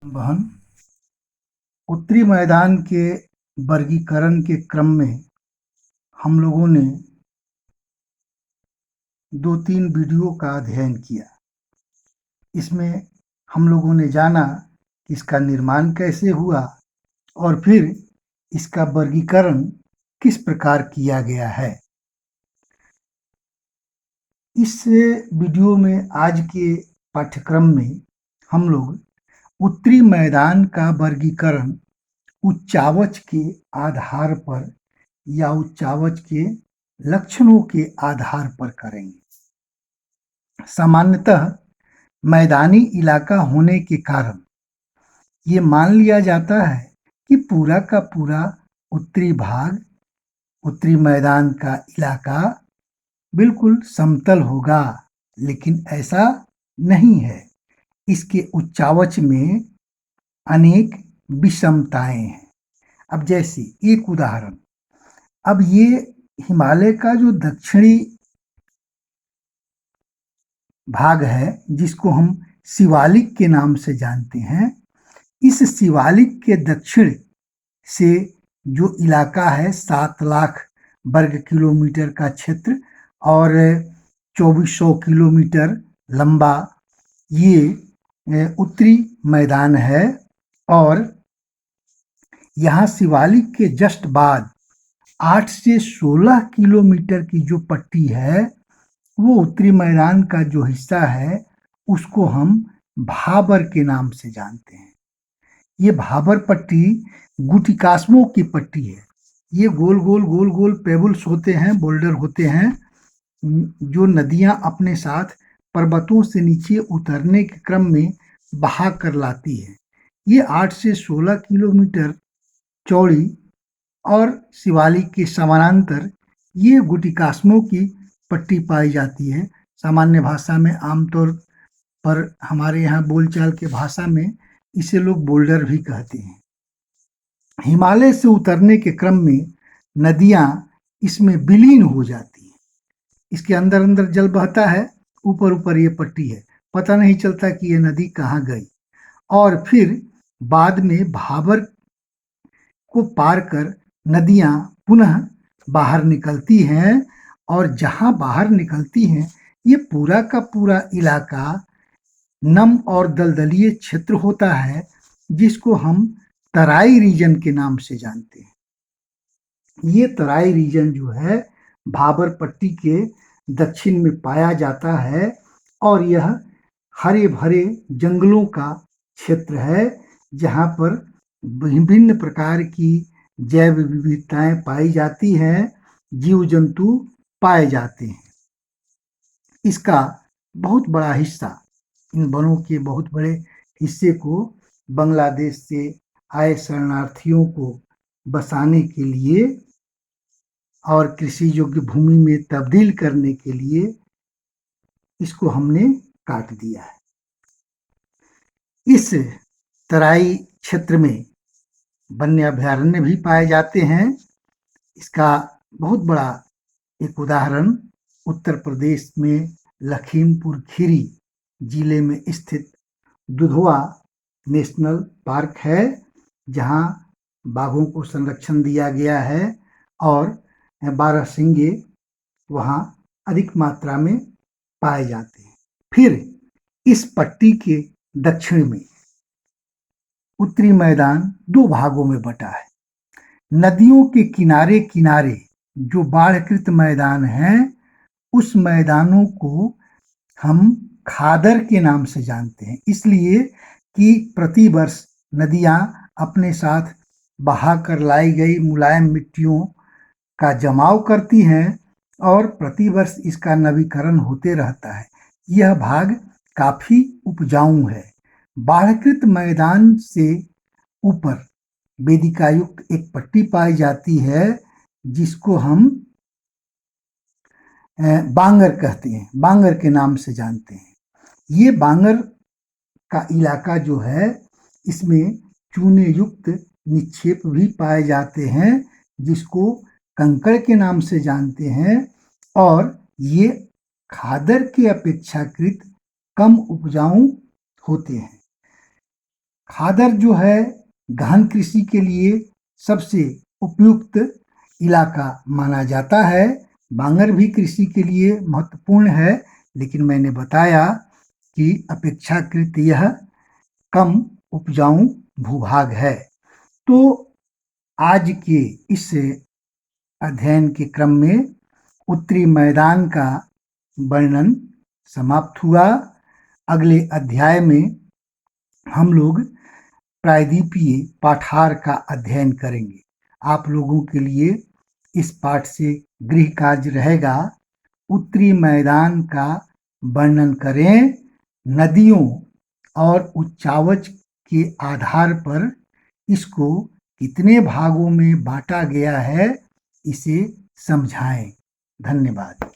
बहन, उत्तरी मैदान के वर्गीकरण के क्रम में हम लोगों ने 2-3 वीडियो का अध्ययन किया। इसमें हम लोगों ने जाना कि इसका निर्माण कैसे हुआ और फिर इसका वर्गीकरण किस प्रकार किया गया है। इस वीडियो में आज के पाठ्यक्रम में हम लोग उत्तरी मैदान का वर्गीकरण उच्चावच के आधार पर या उच्चावच के लक्षणों के आधार पर करेंगे। सामान्यतः मैदानी इलाका होने के कारण ये मान लिया जाता है कि पूरा का पूरा उत्तरी भाग, उत्तरी मैदान का इलाका बिल्कुल समतल होगा, लेकिन ऐसा नहीं है। इसके उच्चावच में अनेक विषमताएं हैं। अब जैसे एक उदाहरण, अब ये हिमालय का जो दक्षिणी भाग है, जिसको हम शिवालिक के नाम से जानते हैं, इस शिवालिक के दक्षिण से जो इलाका है 7 लाख वर्ग किलोमीटर का क्षेत्र और 2400 किलोमीटर लंबा ये उत्तरी मैदान है। और यहाँ शिवालिक के जस्ट बाद 8 से 16 किलोमीटर की जो पट्टी है, वो उत्तरी मैदान का जो हिस्सा है उसको हम भाबर के नाम से जानते हैं। ये भाबर पट्टी गुटिकास्मो की पट्टी है। ये गोल गोल पेबल्स होते हैं, बोल्डर होते हैं, जो नदियां अपने साथ पर्वतों से नीचे उतरने के क्रम में बहा कर लाती है। ये 8 से 16 किलोमीटर चौड़ी और शिवालिक के समानांतर ये गुटिकास्मो की पट्टी पाई जाती है। सामान्य भाषा में आमतौर पर हमारे यहाँ बोलचाल के भाषा में इसे लोग बोल्डर भी कहते हैं। हिमालय से उतरने के क्रम में नदियां इसमें विलीन हो जाती हैं। इसके अंदर अंदर जल बहता है, ऊपर ऊपर ये पट्टी है, पता नहीं चलता कि ये नदी कहाँ गई। और फिर बाद में भाबर को पार कर नदियां पुनः बाहर निकलती हैं और जहां बाहर निकलती हैं ये पूरा का पूरा इलाका नम और दलदलीय क्षेत्र होता है, जिसको हम तराई रीजन के नाम से जानते हैं। ये तराई रीजन जो है भाबर पट्टी के दक्षिण में पाया जाता है और यह हरे भरे जंगलों का क्षेत्र है, जहाँ पर विभिन्न प्रकार की जैव विविधताएं पाई जाती हैं, जीव जंतु पाए जाते हैं। इसका बहुत बड़ा हिस्सा, इन वनों के बहुत बड़े हिस्से को बांग्लादेश से आए शरणार्थियों को बसाने के लिए और कृषि योग्य भूमि में तब्दील करने के लिए इसको हमने काट दिया है। इस तराई क्षेत्र में वन्य अभयारण्य भी पाए जाते हैं। इसका बहुत बड़ा एक उदाहरण उत्तर प्रदेश में लखीमपुर खीरी जिले में स्थित दुधवा नेशनल पार्क है, जहां बाघों को संरक्षण दिया गया है और बारहसिंगे वहां अधिक मात्रा में पाए जाते हैं। फिर इस पट्टी के दक्षिण में उत्तरी मैदान 2 भागों में बटा है। नदियों के किनारे किनारे जो बाढ़कृत मैदान हैं, उस मैदानों को हम खादर के नाम से जानते हैं, इसलिए कि प्रतिवर्ष नदियां अपने साथ बहा कर लाई गई मुलायम मिट्टियों का जमाव करती हैं और प्रतिवर्ष इसका नवीकरण होते रहता है। यह भाग काफी उपजाऊ है। बाढ़कृत मैदान से ऊपर वेदिकायुक्त एक पट्टी पाई जाती है, जिसको हम बांगर कहते हैं, बांगर के नाम से जानते हैं। ये बांगर का इलाका जो है, इसमें चूने युक्त निक्षेप भी पाए जाते हैं, जिसको कंकड़ के नाम से जानते हैं और ये खादर के अपेक्षाकृत कम उपजाऊ होते हैं। भादर जो है गहन कृषि के लिए सबसे उपयुक्त इलाका माना जाता है। बांगर भी कृषि के लिए महत्वपूर्ण है, लेकिन मैंने बताया कि अपेक्षाकृत यह कम उपजाऊ भूभाग है। तो आज के इस अध्ययन के क्रम में उत्तरी मैदान का वर्णन समाप्त हुआ। अगले अध्याय में हम लोग प्रायद्वीपीय पाठार का अध्ययन करेंगे। आप लोगों के लिए इस पाठ से गृह कार्य रहेगा, उत्तरी मैदान का वर्णन करें, नदियों और उच्चावच के आधार पर इसको कितने भागों में बांटा गया है, इसे समझाएं। धन्यवाद।